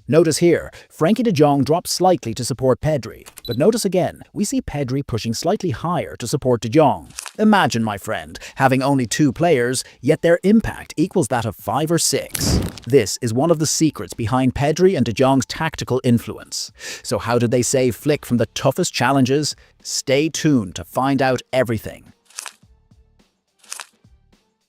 Notice here, Frenkie de Jong drops slightly to support Pedri, but notice again, we see Pedri pushing slightly higher to support de Jong. Imagine, my friend, having only 2 players, yet their impact equals that of 5 or 6. This is one of the secrets behind Pedri and de Jong's tactical influence. So how did they save Flick from the toughest challenges? Stay tuned to find out everything.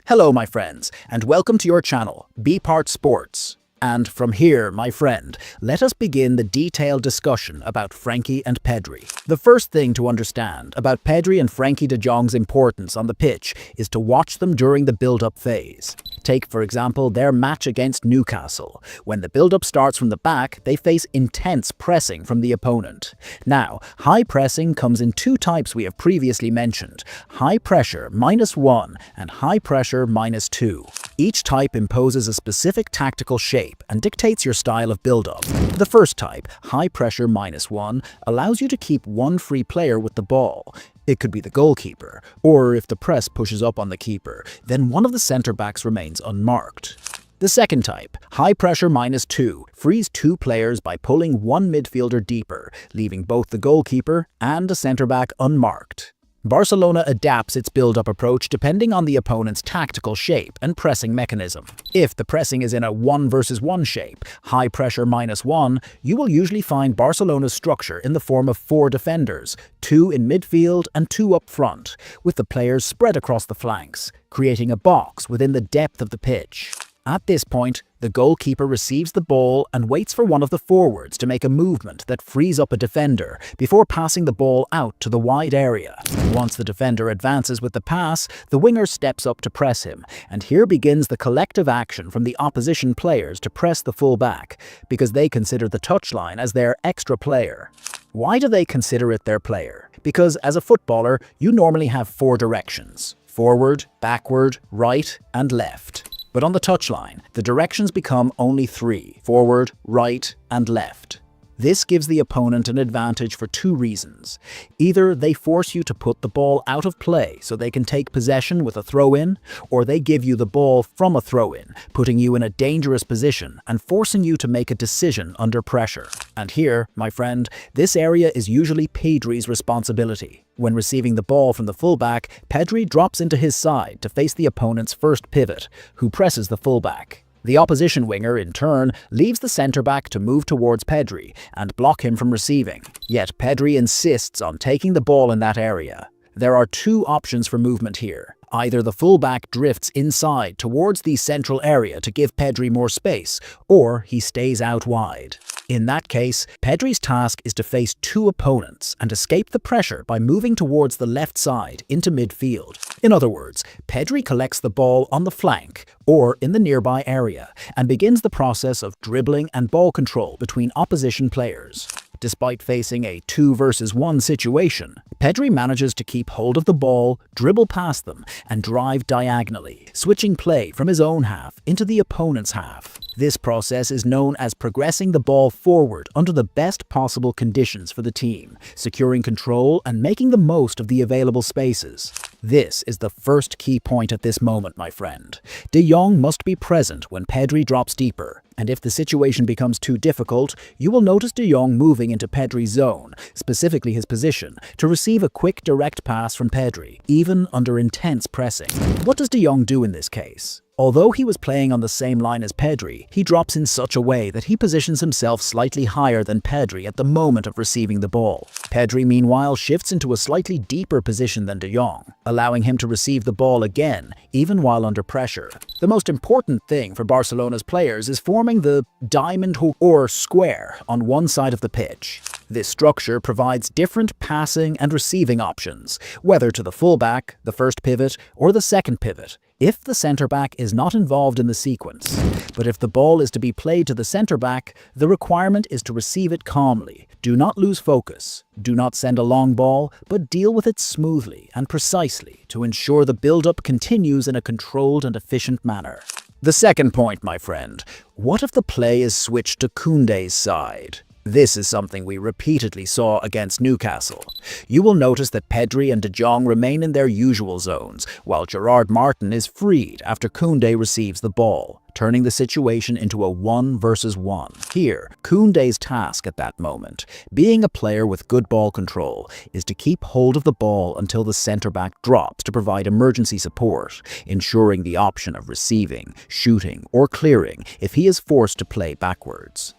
Hello, my friends, and welcome to your channel, BePart Sports. And from here, my friend, let us begin the detailed discussion about Frenkie and Pedri. The first thing to understand about Pedri and Frenkie de Jong's importance on the pitch is to watch them during the build-up phase. Take, for example, their match against Newcastle. When the build-up starts from the back, they face intense pressing from the opponent. Now, high pressing comes in 2 types we have previously mentioned: high pressure -1 and high pressure -2. Each type imposes a specific tactical shape and dictates your style of build-up. The first type, high pressure -1, allows you to keep one free player with the ball. It could be the goalkeeper, or if the press pushes up on the keeper, then one of the centre-backs remains unmarked. The second type, high pressure -2, frees 2 players by pulling one midfielder deeper, leaving both the goalkeeper and the centre-back unmarked. Barcelona adapts its build-up approach depending on the opponent's tactical shape and pressing mechanism. If the pressing is in a 1 versus 1 shape, high pressure -1, you will usually find Barcelona's structure in the form of 4 defenders, 2 in midfield and 2 up front, with the players spread across the flanks, creating a box within the depth of the pitch. At this point, the goalkeeper receives the ball and waits for one of the forwards to make a movement that frees up a defender before passing the ball out to the wide area. Once the defender advances with the pass, the winger steps up to press him, and here begins the collective action from the opposition players to press the full-back, because they consider the touchline as their extra player. Why do they consider it their player? Because as a footballer, you normally have 4 directions: forward, backward, right, and left. But on the touchline, the directions become only 3: forward, right, and left. This gives the opponent an advantage for 2 reasons. Either they force you to put the ball out of play so they can take possession with a throw-in, or they give you the ball from a throw-in, putting you in a dangerous position and forcing you to make a decision under pressure. And here, my friend, this area is usually Pedri's responsibility. When receiving the ball from the fullback, Pedri drops into his side to face the opponent's first pivot, who presses the fullback. The opposition winger, in turn, leaves the centre-back to move towards Pedri and block him from receiving. Yet Pedri insists on taking the ball in that area. There are 2 options for movement here. Either the fullback drifts inside towards the central area to give Pedri more space, or he stays out wide. In that case, Pedri's task is to face 2 opponents and escape the pressure by moving towards the left side into midfield. In other words, Pedri collects the ball on the flank or in the nearby area and begins the process of dribbling and ball control between opposition players. Despite facing a 2 versus 1 situation, Pedri manages to keep hold of the ball, dribble past them, and drive diagonally, switching play from his own half into the opponent's half. This process is known as progressing the ball forward under the best possible conditions for the team, securing control and making the most of the available spaces. This is the first key point at this moment, my friend. De Jong must be present when Pedri drops deeper, and if the situation becomes too difficult, you will notice de Jong moving into Pedri's zone, specifically his position, to receive a quick direct pass from Pedri, even under intense pressing. What does de Jong do in this case? Although he was playing on the same line as Pedri, he drops in such a way that he positions himself slightly higher than Pedri at the moment of receiving the ball. Pedri, meanwhile, shifts into a slightly deeper position than de Jong, allowing him to receive the ball again, even while under pressure. The most important thing for Barcelona's players is forming the diamond or square on one side of the pitch. This structure provides different passing and receiving options, whether to the fullback, the first pivot, or the second pivot, if the centre-back is not involved in the sequence. But if the ball is to be played to the centre-back, the requirement is to receive it calmly. Do not lose focus. Do not send a long ball, but deal with it smoothly and precisely to ensure the build-up continues in a controlled and efficient manner. The second point, my friend, what if the play is switched to Koundé's side? This is something we repeatedly saw against Newcastle. You will notice that Pedri and de Jong remain in their usual zones, while Gerard Martin is freed after Koundé receives the ball. turning the situation into a 1 versus 1. Here, Koundé's task at that moment, being a player with good ball control, is to keep hold of the ball until the centre-back drops to provide emergency support, ensuring the option of receiving, shooting, or clearing if he is forced to play backwards.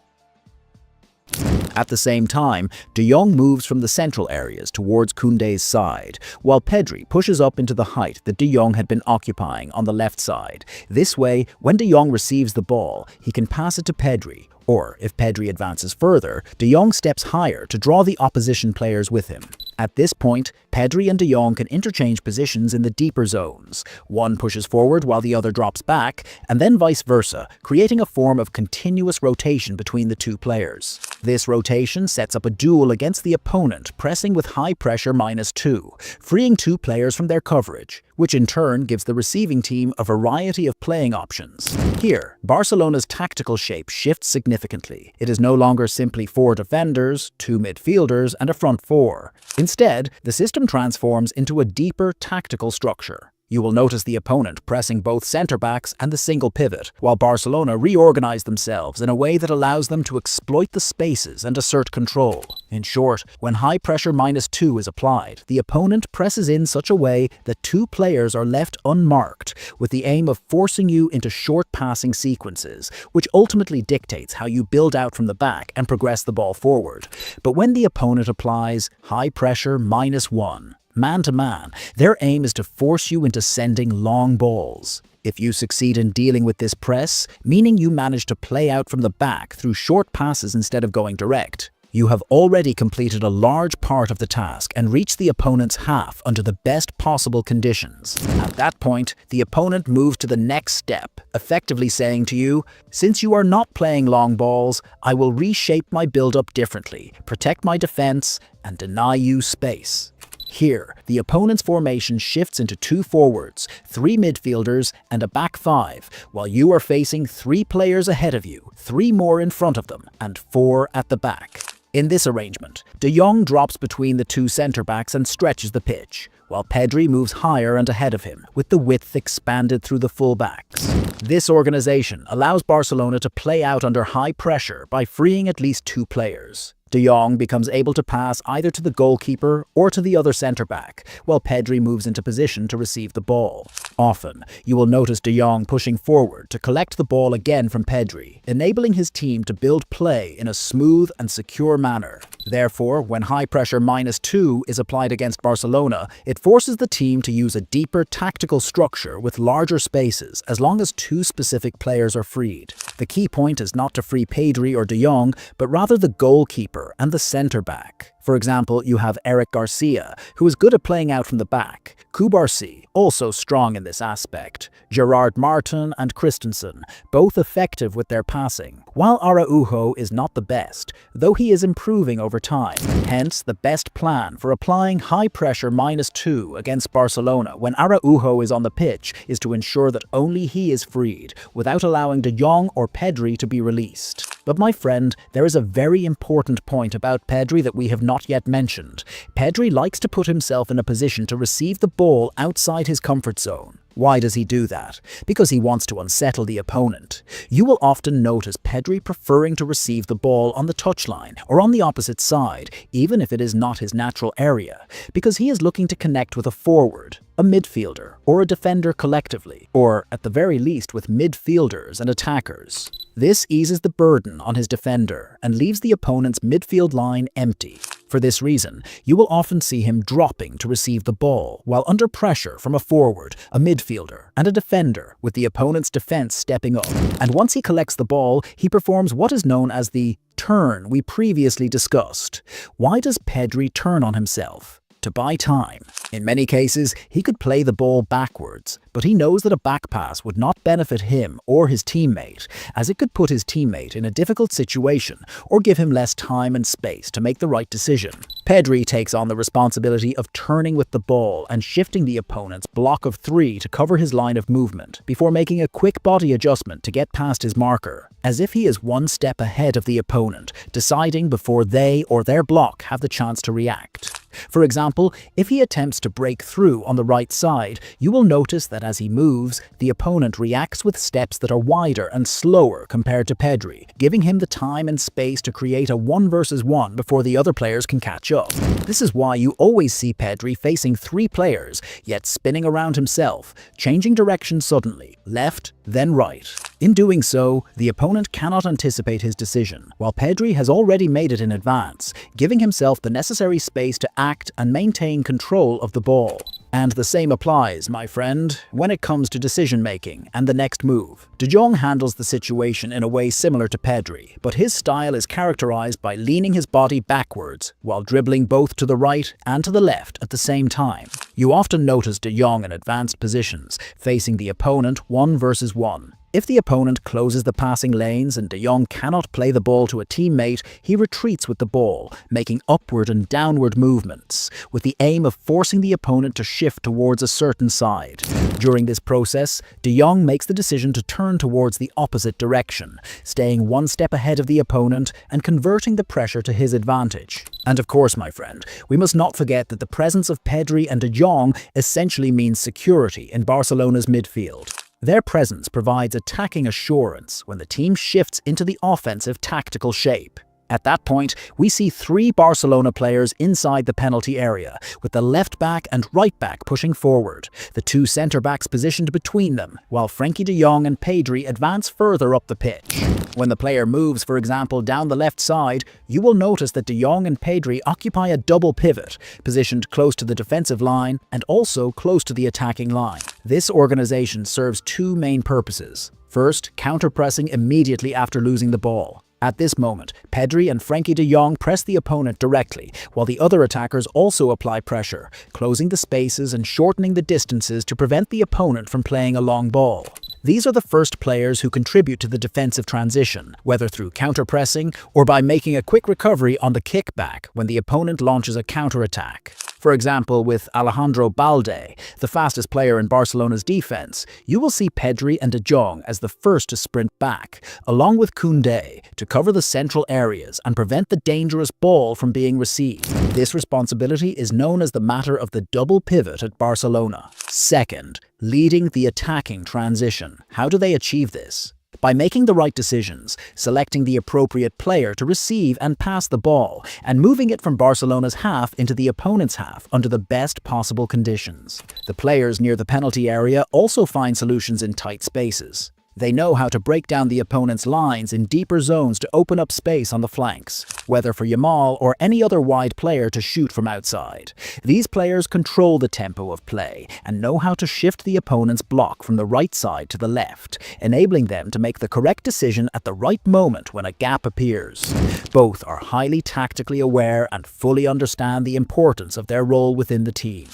At the same time, De Jong moves from the central areas towards Koundé's side, while Pedri pushes up into the height that De Jong had been occupying on the left side. This way, when De Jong receives the ball, he can pass it to Pedri, or if Pedri advances further, De Jong steps higher to draw the opposition players with him. At this point, Pedri and De Jong can interchange positions in the deeper zones. One pushes forward while the other drops back, and then vice versa, creating a form of continuous rotation between the two players. This rotation sets up a duel against the opponent, pressing with high pressure -2, freeing two players from their coverage, which in turn gives the receiving team a variety of playing options. Here, Barcelona's tactical shape shifts significantly. It is no longer simply 4 defenders, 2 midfielders, and a front 4. Instead, the system transforms into a deeper tactical structure. You will notice the opponent pressing both centre-backs and the single pivot, while Barcelona reorganize themselves in a way that allows them to exploit the spaces and assert control. In short, when high pressure -2 is applied, the opponent presses in such a way that two players are left unmarked, with the aim of forcing you into short passing sequences, which ultimately dictates how you build out from the back and progress the ball forward. But when the opponent applies high pressure -1, man-to-man, their aim is to force you into sending long balls. If you succeed in dealing with this press, meaning you manage to play out from the back through short passes instead of going direct, you have already completed a large part of the task and reached the opponent's half under the best possible conditions. At that point, the opponent moves to the next step, effectively saying to you, "Since you are not playing long balls, I will reshape my build-up differently, protect my defense, and deny you space." Here, the opponent's formation shifts into 2 forwards, 3 midfielders, and a back 5, while you are facing 3 players ahead of you, 3 more in front of them, and 4 at the back. In this arrangement, De Jong drops between the 2 centre-backs and stretches the pitch, while Pedri moves higher and ahead of him, with the width expanded through the full-backs. This organization allows Barcelona to play out under high pressure by freeing at least 2 players. De Jong becomes able to pass either to the goalkeeper or to the other centre-back, while Pedri moves into position to receive the ball. Often, you will notice De Jong pushing forward to collect the ball again from Pedri, enabling his team to build play in a smooth and secure manner. Therefore, when high pressure -2 is applied against Barcelona, it forces the team to use a deeper tactical structure with larger spaces as long as 2 specific players are freed. The key point is not to free Pedri or De Jong, but rather the goalkeeper and the centre-back. For example, you have Eric Garcia, who is good at playing out from the back, Cubarsí, also strong in this aspect, Gerard Martin and Christensen, both effective with their passing, while Araujo is not the best, though he is improving over time. Hence, the best plan for applying high pressure -2 against Barcelona when Araujo is on the pitch is to ensure that only he is freed, without allowing De Jong or Pedri to be released. But my friend, there is a very important point about Pedri that we have not yet mentioned. Pedri likes to put himself in a position to receive the ball outside his comfort zone. Why does he do that? Because he wants to unsettle the opponent. You will often notice Pedri preferring to receive the ball on the touchline or on the opposite side, even if it is not his natural area, because he is looking to connect with a forward, a midfielder, or a defender collectively, or at the very least with midfielders and attackers. This eases the burden on his defender and leaves the opponent's midfield line empty. For this reason, you will often see him dropping to receive the ball while under pressure from a forward, a midfielder, and a defender, with the opponent's defense stepping up. And once he collects the ball, he performs what is known as the turn we previously discussed. Why does Pedri turn on himself? To buy time. In many cases, he could play the ball backwards, but he knows that a back pass would not benefit him or his teammate, as it could put his teammate in a difficult situation or give him less time and space to make the right decision. Pedri takes on the responsibility of turning with the ball and shifting the opponent's block of three to cover his line of movement before making a quick body adjustment to get past his marker, as if he is one step ahead of the opponent, deciding before they or their block have the chance to react. For example, if he attempts to break through on the right side, you will notice that as he moves, the opponent reacts with steps that are wider and slower compared to Pedri, giving him the time and space to create a 1 versus 1 before the other players can catch up. This is why you always see Pedri facing 3 players, yet spinning around himself, changing direction suddenly, left, then right. In doing so, the opponent cannot anticipate his decision, while Pedri has already made it in advance, giving himself the necessary space to act and maintain control of the ball. And the same applies, my friend, when it comes to decision-making and the next move. De Jong handles the situation in a way similar to Pedri, but his style is characterized by leaning his body backwards while dribbling both to the right and to the left at the same time. You often notice De Jong in advanced positions, facing the opponent 1 versus 1. If the opponent closes the passing lanes and De Jong cannot play the ball to a teammate, he retreats with the ball, making upward and downward movements, with the aim of forcing the opponent to shift towards a certain side. During this process, De Jong makes the decision to turn towards the opposite direction, staying 1 step ahead of the opponent and converting the pressure to his advantage. And of course, my friend, we must not forget that the presence of Pedri and De Jong essentially means security in Barcelona's midfield. Their presence provides attacking assurance when the team shifts into the offensive tactical shape. At that point, we see 3 Barcelona players inside the penalty area, with the left back and right back pushing forward, the 2 centre-backs positioned between them, while Frenkie de Jong and Pedri advance further up the pitch. When the player moves, for example, down the left side, you will notice that de Jong and Pedri occupy a double pivot, positioned close to the defensive line and also close to the attacking line. This organization serves 2 main purposes. First, counter-pressing immediately after losing the ball. At this moment, Pedri and Frenkie de Jong press the opponent directly, while the other attackers also apply pressure, closing the spaces and shortening the distances to prevent the opponent from playing a long ball. These are the first players who contribute to the defensive transition, whether through counter-pressing or by making a quick recovery on the kickback when the opponent launches a counter-attack. For example, with Alejandro Balde, the fastest player in Barcelona's defense, you will see Pedri and De Jong as the first to sprint back, along with Koundé, to cover the central areas and prevent the dangerous ball from being received. This responsibility is known as the matter of the double pivot at Barcelona. Second, leading the attacking transition. How do they achieve this? By making the right decisions, selecting the appropriate player to receive and pass the ball, and moving it from Barcelona's half into the opponent's half under the best possible conditions. The players near the penalty area also find solutions in tight spaces. They know how to break down the opponent's lines in deeper zones to open up space on the flanks, whether for Yamal or any other wide player to shoot from outside. These players control the tempo of play and know how to shift the opponent's block from the right side to the left, enabling them to make the correct decision at the right moment when a gap appears. Both are highly tactically aware and fully understand the importance of their role within the team.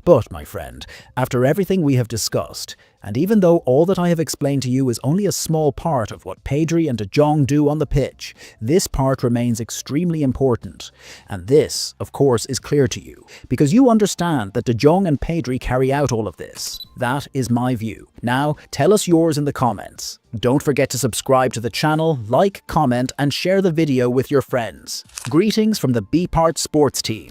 But, my friend, after everything we have discussed, and even though all that I have explained to you is only a small part of what Pedri and De Jong do on the pitch, this part remains extremely important. And this, of course, is clear to you, because you understand that De Jong and Pedri carry out all of this. That is my view. Now, tell us yours in the comments. Don't forget to subscribe to the channel, like, comment, and share the video with your friends. Greetings from the BePart Sports team.